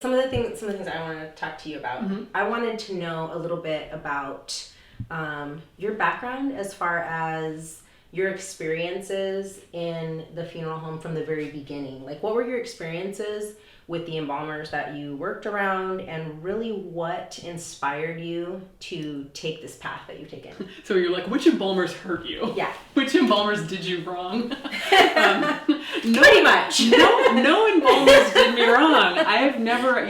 Some of the things I want to talk to you about. I wanted to know a little bit about your background as far as your experiences in the funeral home from the very beginning. Like, what were your experiences with the embalmers that you worked around, and really what inspired you to take this path that you've taken? So you're like, which embalmers hurt you? Yeah. Which embalmers did you wrong? Pretty much. No embalmers did me wrong. I've never,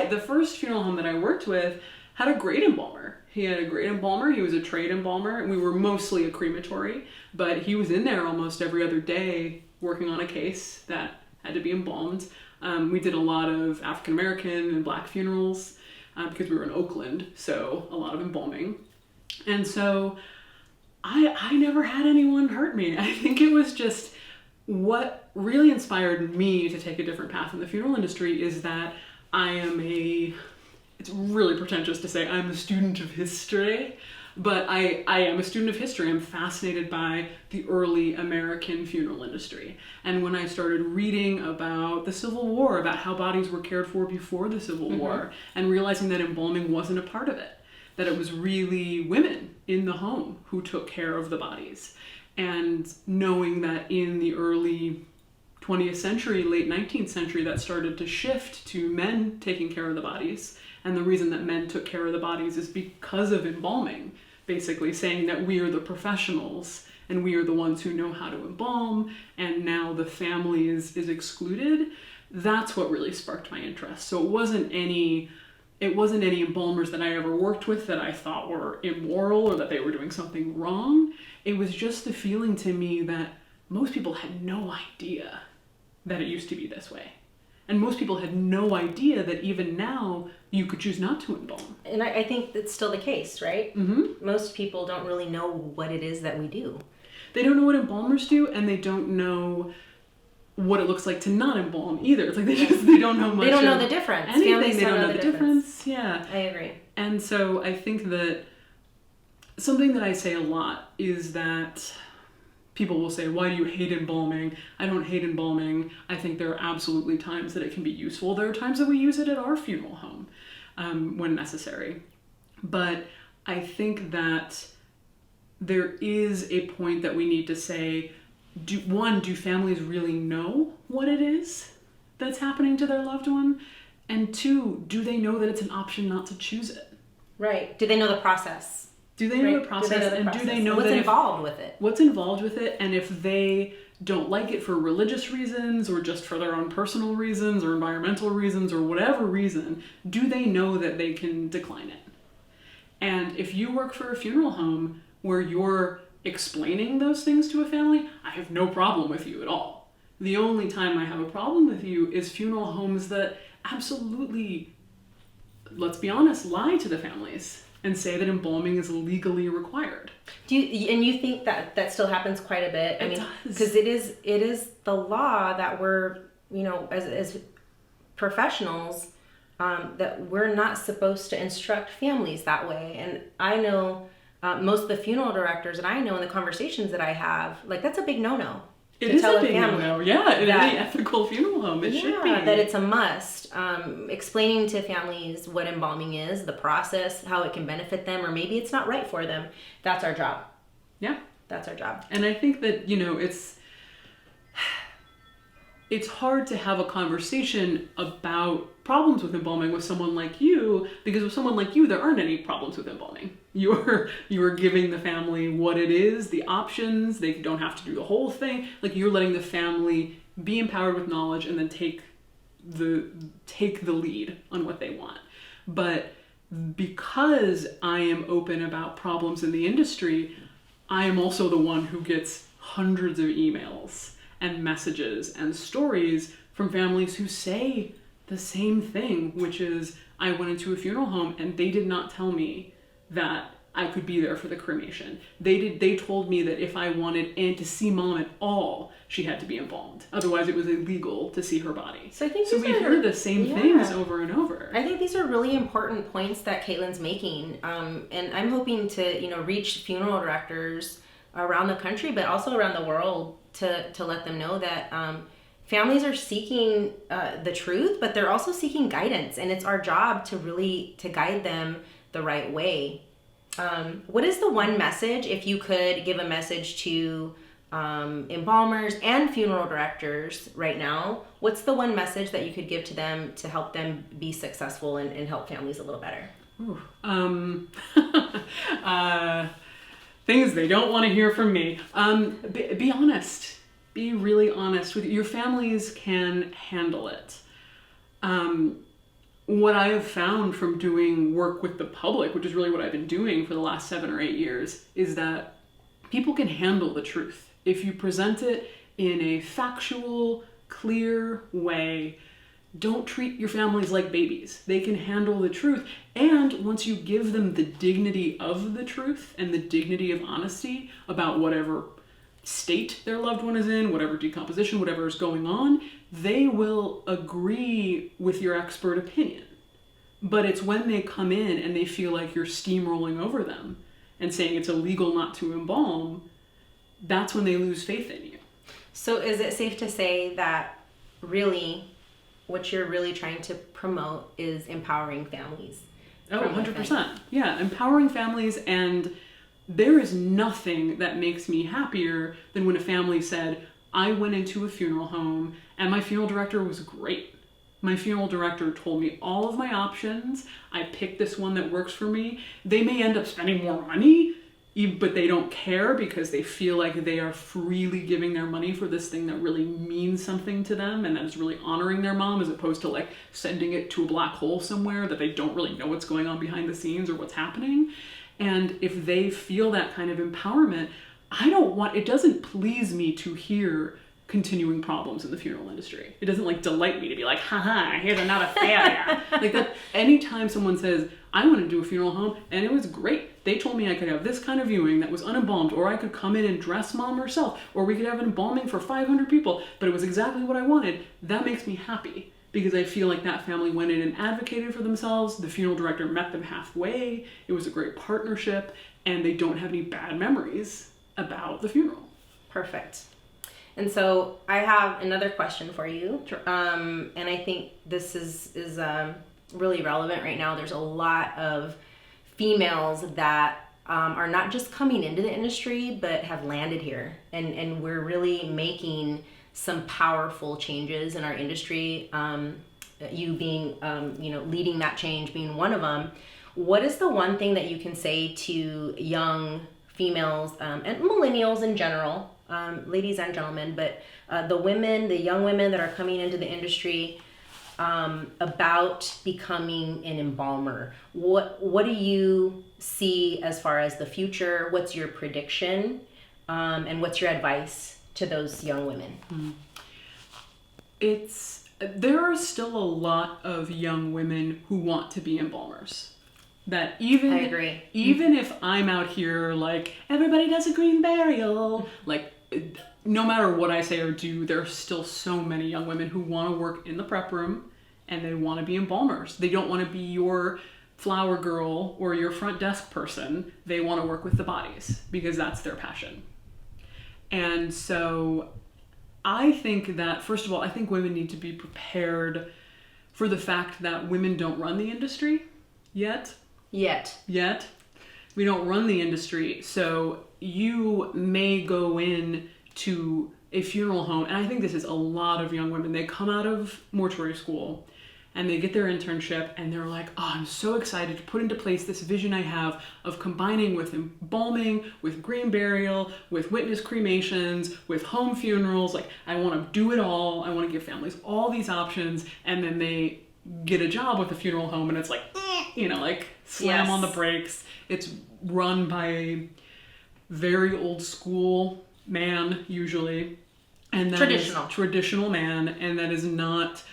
the first funeral home that I worked with had a great embalmer. He had a great embalmer. He was a trade embalmer, and we were mostly a crematory, but he was in there almost every other day working on a case that had to be embalmed. We did a lot of African American and Black funerals because we were in Oakland, so a lot of embalming. And so I never had anyone hurt me. I think it was just what really inspired me to take a different path in the funeral industry is that it's really pretentious to say I'm a student of history, but I am a student of history. I'm fascinated by the early American funeral industry. And when I started reading about the Civil War, about how bodies were cared for before the Civil War, and realizing that embalming wasn't a part of it, that it was really women in the home who took care of the bodies. And knowing that in the early 20th century, late 19th century, that started to shift to men taking care of the bodies. And the reason that men took care of the bodies is because of embalming, basically saying that we are the professionals and we are the ones who know how to embalm, and now the family is excluded. That's what really sparked my interest. So it wasn't any embalmers that I ever worked with that I thought were immoral or that they were doing something wrong. It was just the feeling to me that most people had no idea that it used to be this way. And most people had no idea that even now you could choose not to embalm. And I think that's still the case, right? Most people don't really know what it is that we do. They don't know what embalmers do, and they don't know what it looks like to not embalm either. It's like they don't know much. They don't know the difference. Anything, they don't know the difference. Yeah. I agree. And so I think that something that I say a lot is that people will say, why do you hate embalming? I don't hate embalming. I think there are absolutely times that it can be useful. There are times that we use it at our funeral home when necessary. But I think that there is a point that we need to say, do families really know what it is that's happening to their loved one? And two, do they know that it's an option not to choose it? Right. Do they know the process? Do they know the process? Do they know what's involved with it? What's involved with it? And if they don't like it for religious reasons or just for their own personal reasons or environmental reasons or whatever reason, do they know that they can decline it? And if you work for a funeral home where you're explaining those things to a family, I have no problem with you at all. The only time I have a problem with you is funeral homes that absolutely, let's be honest, lie to the families and say that embalming is legally required. Do you think that still happens quite a bit? I mean, because it is the law that we're, as professionals, that we're not supposed to instruct families that way. And I know most of the funeral directors that I know in the conversations that I have, like, that's a big no-no. It is a big no-no. Yeah, in any ethical funeral home, it should be. That it's a must. Explaining to families what embalming is, the process, how it can benefit them, or maybe it's not right for them. That's our job. Yeah. That's our job. And I think that, it's hard to have a conversation about problems with embalming with someone like you, because with someone like you, there aren't any problems with embalming. You're giving the family what it is, the options. They don't have to do the whole thing. Like, you're letting the family be empowered with knowledge and then take the lead on what they want. But because I am open about problems in the industry, I am also the one who gets hundreds of emails and messages and stories from families who say the same thing, which is, I went into a funeral home and they did not tell me that I could be there for the cremation. They told me that if I wanted Anne to see Mom at all, she had to be embalmed. Otherwise, it was illegal to see her body. So we hear the same things over and over. I think these are really important points that Caitlin's making, and I'm hoping to reach funeral directors around the country, but also around the world, to let them know that families are seeking the truth, but they're also seeking guidance, and it's our job to guide them the right way. What is the one message, if you could give a message to embalmers and funeral directors right now, what's the one message that you could give to them to help them be successful and help families a little better? Things they don't want to hear from me. Be honest. Be really honest with your families can handle it. What I have found from doing work with the public, which is really what I've been doing for the last 7 or 8 years, is that people can handle the truth. If you present it in a factual, clear way, don't treat your families like babies. They can handle the truth. And once you give them the dignity of the truth and the dignity of honesty about whatever state their loved one is in, whatever decomposition, whatever is going on, they will agree with your expert opinion. But it's when they come in and they feel like you're steamrolling over them and saying it's illegal not to embalm, that's when they lose faith in you. So is it safe to say that really what you're really trying to promote is empowering families? Oh, 100%. Yeah, empowering families, and there is nothing that makes me happier than when a family said, I went into a funeral home and my funeral director was great. My funeral director told me all of my options. I picked this one that works for me. They may end up spending more money, but they don't care because they feel like they are freely giving their money for this thing that really means something to them and that is really honoring their mom, as opposed to like sending it to a black hole somewhere that they don't really know what's going on behind the scenes or what's happening. And if they feel that kind of empowerment, it doesn't please me to hear continuing problems in the funeral industry. It doesn't like delight me to be like, haha, here's another failure. Like that, anytime someone says, I want to do a funeral home and it was great. They told me I could have this kind of viewing that was unembalmed, or I could come in and dress mom herself, or we could have an embalming for 500 people, but it was exactly what I wanted. That makes me happy because I feel like that family went in and advocated for themselves. The funeral director met them halfway. It was a great partnership, and they don't have any bad memories about the funeral. Perfect. And so I have another question for you. Sure. And I think this is really relevant right now. There's a lot of females that are not just coming into the industry, but have landed here. And we're really making some powerful changes in our industry. You being, leading that change, being one of them. What is the one thing that you can say to young females and millennials in general, ladies and gentlemen, but the young women that are coming into the industry about becoming an embalmer? What do you see as far as the future? What's your prediction? And what's your advice to those young women? There are still a lot of young women who want to be embalmers. That even I agree. Even if I'm out here like everybody does a green burial, like no matter what I say or do, there are still so many young women who want to work in the prep room and they want to be embalmers. They don't want to be your flower girl or your front desk person. They want to work with the bodies because that's their passion. And so I think that, first of all, I think women need to be prepared for the fact that women don't run the industry yet. We don't run the industry. So you may go in to a funeral home, and I think this is a lot of young women. They come out of mortuary school and they get their internship and they're like, oh, I'm so excited to put into place this vision I have of combining with embalming, with green burial, with witness cremations, with home funerals. Like, I want to do it all. I want to give families all these options. And then they get a job with a funeral home and it's like, slam on the brakes. It's run by a very old school man, usually. And that traditional man, and that is not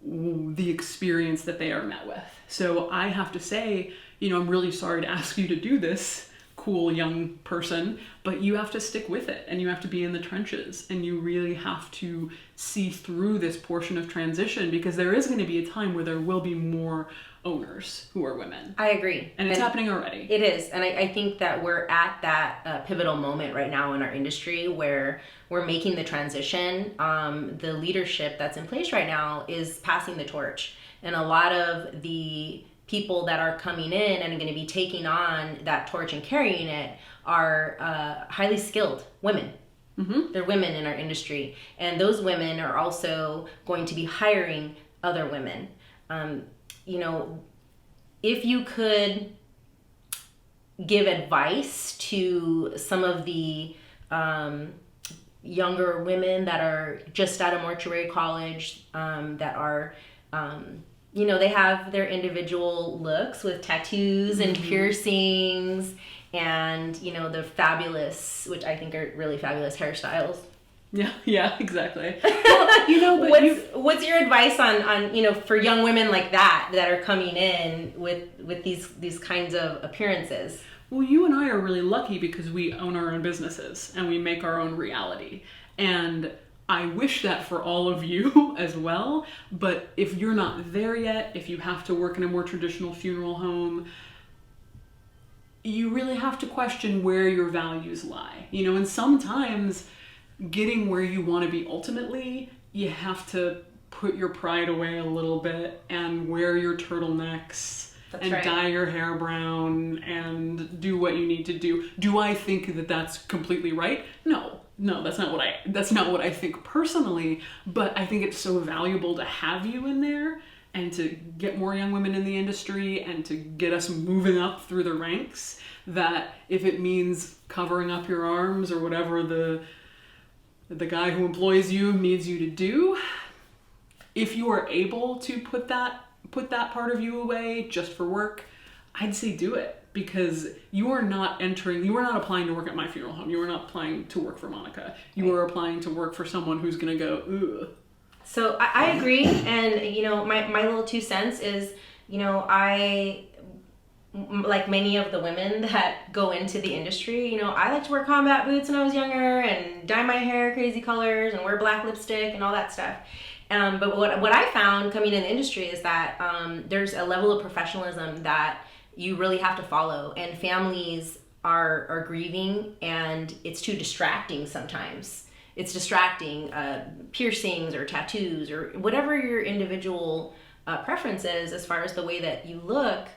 the experience that they are met with. So I have to say, I'm really sorry to ask you to do this, cool young person, but you have to stick with it, and you have to be in the trenches, and you really have to see through this portion of transition, because there is going to be a time where there will be more owners who are women. I agree. And it's happening already. It is. And I think that we're at that pivotal moment right now in our industry where we're making the transition. The leadership that's in place right now is passing the torch. And a lot of the people that are coming in and are going to be taking on that torch and carrying it are highly skilled women. Mm-hmm. They're women in our industry. And those women are also going to be hiring other women. You know, if you could give advice to some of the younger women that are just out of mortuary college, that are, you know, they have their individual looks with tattoos and piercings and, you know, the fabulous, which I think are really fabulous hairstyles. Yeah, exactly. Well, you know, but what's your advice on, you know, for young women like that are coming in with these kinds of appearances? Well, you and I are really lucky because we own our own businesses and we make our own reality. And I wish that for all of you as well. But if you're not there yet, if you have to work in a more traditional funeral home, you really have to question where your values lie. You know, and sometimes getting where you want to be ultimately, you have to put your pride away a little bit and wear your turtlenecks. That's and right. Dye your hair brown and do what you need to do. Do I think that that's completely right? No, that's not what I think personally, but I think it's so valuable to have you in there and to get more young women in the industry and to get us moving up through the ranks, that if it means covering up your arms or whatever the guy who employs you needs you to do, if you are able to put that part of you away just for work, I'd say do it, because you are not applying to work at my funeral home. You are not applying to work for Monica. You are applying to work for someone who's going to go, ugh. So I agree. And, you know, my little 2 cents is, you know, I, like many of the women that go into the industry, you know, I like to wear combat boots when I was younger and dye my hair crazy colors and wear black lipstick and all that stuff. But what I found coming in the industry is that there's a level of professionalism that you really have to follow, and families are grieving, and it's too distracting sometimes. It's distracting, piercings or tattoos or whatever your individual preference is as far as the way that you look.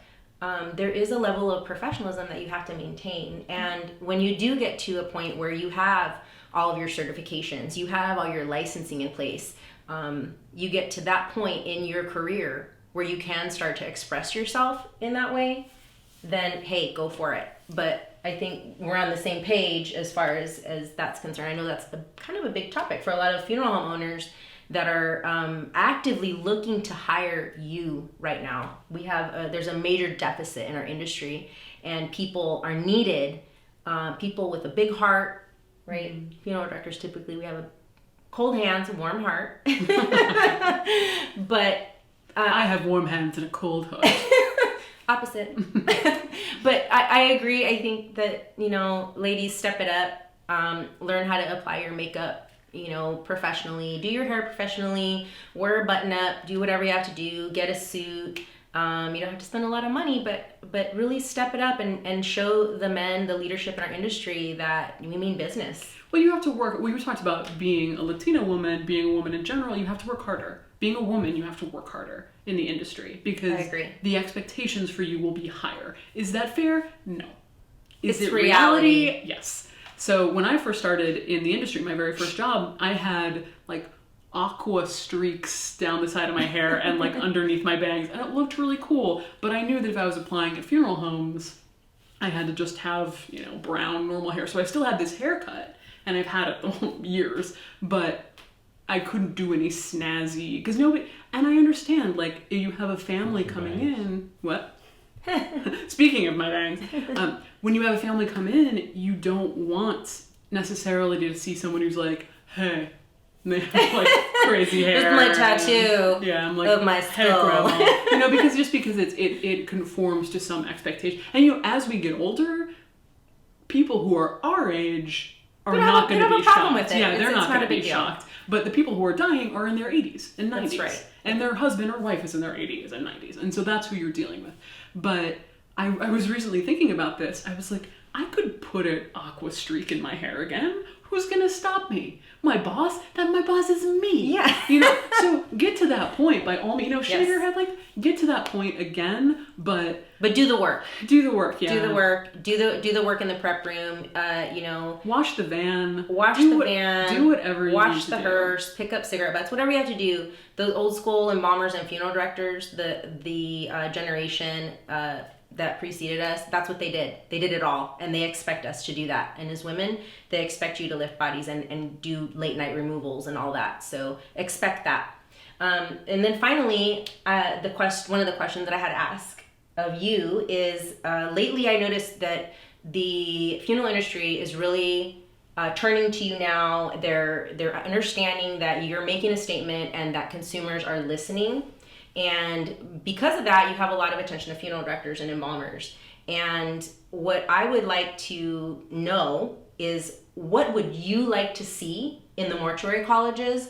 There is a level of professionalism that you have to maintain. And when you do get to a point where you have all of your certifications, you have all your licensing in place, you get to that point in your career where you can start to express yourself in that way, then hey, go for it. But I think we're on the same page as far as that's concerned. I know that's kind of a big topic for a lot of funeral home owners that are actively looking to hire you right now. We have there's a major deficit in our industry, and people are needed. People with a big heart, right? Mm-hmm. Funeral directors, typically we have a cold hands, warm heart. But I have warm hands and a cold heart. Opposite. But I agree. I think that, you know, ladies, step it up. Learn how to apply your makeup, you know, professionally. Do your hair professionally. Wear a button up. Do whatever you have to do. Get a suit. You don't have to spend a lot of money, but really step it up and show the men, the leadership in our industry, that we mean business. Well, you have to work. We were talked about being a Latina woman, being a woman in general. You have to work harder. Being a woman, you have to work harder in the industry, because the expectations for you will be higher. Is that fair? No. Is it reality? Yes. So when I first started in the industry, my very first job, I had like aqua streaks down the side of my hair and like underneath my bangs, and it looked really cool. But I knew that if I was applying at funeral homes, I had to just have, you know, brown normal hair. So I still had this haircut, and I've had it the years, but I couldn't do any snazzy, because nobody, and I understand, like, if you have a family coming in, what? Speaking of my bangs, when you have a family come in, you don't want necessarily to see someone who's like, hey, and they have like crazy hair. Here's my tattoo. Yeah, I'm like, of my skull. Hey, you know, because it conforms to some expectation. And you know, as we get older, people who are our age are They don't not have- going to they be don't have a problem shocked. with it. Yeah, It's they're not not going a to be big deal. shocked. But the people who are dying are in their 80s and 90s. That's right. And their husband or wife is in their 80s and 90s. And so that's who you're dealing with. But I was recently thinking about this. I was like, I could put an aqua streak in my hair again. Who's going to stop me? My boss? My boss is me. Yeah. You know, so get to that point by all means. You know, shave Yes. your head, like, get to that point again, but do the work. do the work, yeah. Do the work. Do the work in the prep room. You know, Wash the van. wash Do the what- van. Do whatever you need wash to the do. hearse. Pick up cigarette butts. Whatever you have to do. Those old school embalmers and funeral directors, the generation that preceded us, that's what they did. They did it all, and they expect us to do that. And as women, they expect you to lift bodies and do late night removals and all that. So expect that. And then finally, one of the questions that I had to ask of you is, lately I noticed that the funeral industry is really turning to you now. They're understanding that you're making a statement and that consumers are listening. And because of that, you have a lot of attention to funeral directors and embalmers. And what I would like to know is, what would you like to see in the mortuary colleges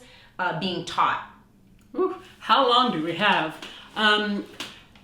being taught? Ooh, how long do we have?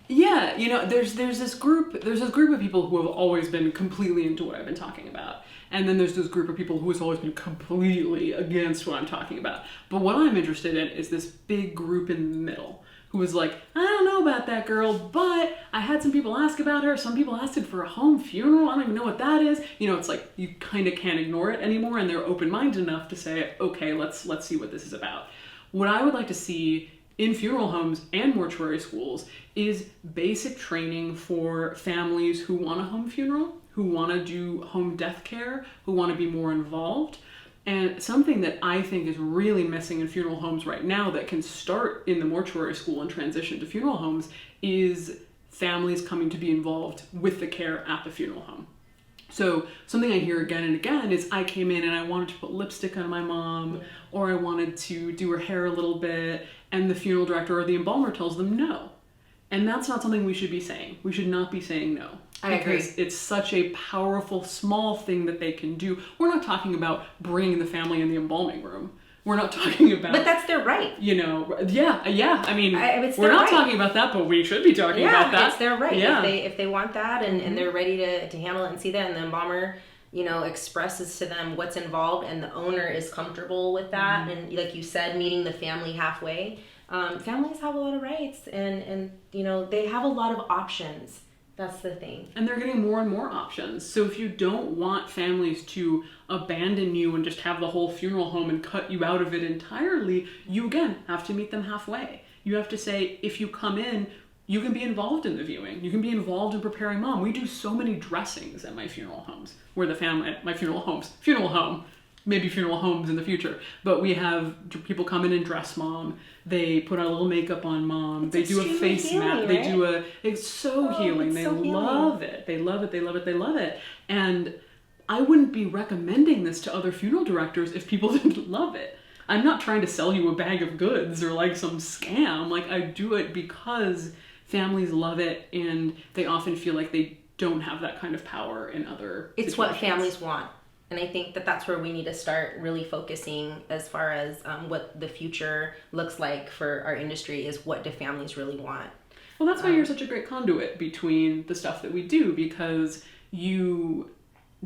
Yeah, you know, there's this group of people who have always been completely into what I've been talking about. And then there's this group of people who has always been completely against what I'm talking about. But what I'm interested in is this big group in the middle who was like, I don't know about that girl, but I had some people ask about her. Some people asked it for a home funeral. I don't even know what that is. You know, it's like you kind of can't ignore it anymore, and they're open-minded enough to say, okay, let's see what this is about. What I would like to see in funeral homes and mortuary schools is basic training for families who want a home funeral, who want to do home death care, who want to be more involved. And something that I think is really missing in funeral homes right now that can start in the mortuary school and transition to funeral homes is families coming to be involved with the care at the funeral home. So something I hear again and again is, I came in and I wanted to put lipstick on my mom, or I wanted to do her hair a little bit, and the funeral director or the embalmer tells them no. And that's not something we should be saying. We should not be saying no. I agree. Because it's such a powerful, small thing that they can do. We're not talking about bringing the family in the embalming room. We're not talking about... But that's their right. You know, yeah. I mean, it's we're their not right. talking about that, but we should be talking about that. Yeah, it's their right. Yeah. If they want that and they're ready to handle it and see that, and the embalmer, you know, expresses to them what's involved, and the owner is comfortable with that, and like you said, meeting the family halfway. Families have a lot of rights, and you know, they have a lot of options. That's the thing. And they're getting more and more options. So if you don't want families to abandon you and just have the whole funeral home and cut you out of it entirely, you again have to meet them halfway. You have to say, if you come in, you can be involved in the viewing. You can be involved in preparing mom. We do so many dressings at my funeral homes, where the family, my funeral home, maybe funeral homes in the future, but we have people come in and dress mom. They put a little makeup on mom. They do a face mask. They do it's so healing. They love it. They love it. They love it. They love it. And I wouldn't be recommending this to other funeral directors if people didn't love it. I'm not trying to sell you a bag of goods or like some scam. Like, I do it because families love it, and they often feel like they don't have that kind of power in other It's situations. what families want. And I think that that's where we need to start really focusing as far as what the future looks like for our industry, is what do families really want. Well, that's why you're such a great conduit between the stuff that we do, because you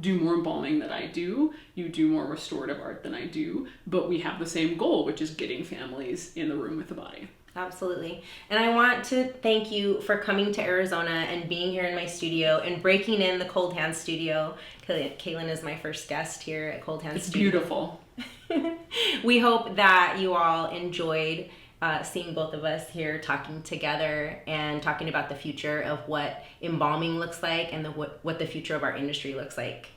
do more embalming than I do, you do more restorative art than I do, but we have the same goal, which is getting families in the room with the body. Absolutely. And I want to thank you for coming to Arizona and being here in my studio and breaking in the Cold Hands studio. Kaylin is my first guest here at Cold Hands Studio. It's beautiful. We hope that you all enjoyed seeing both of us here talking together and talking about the future of what embalming looks like and what the future of our industry looks like.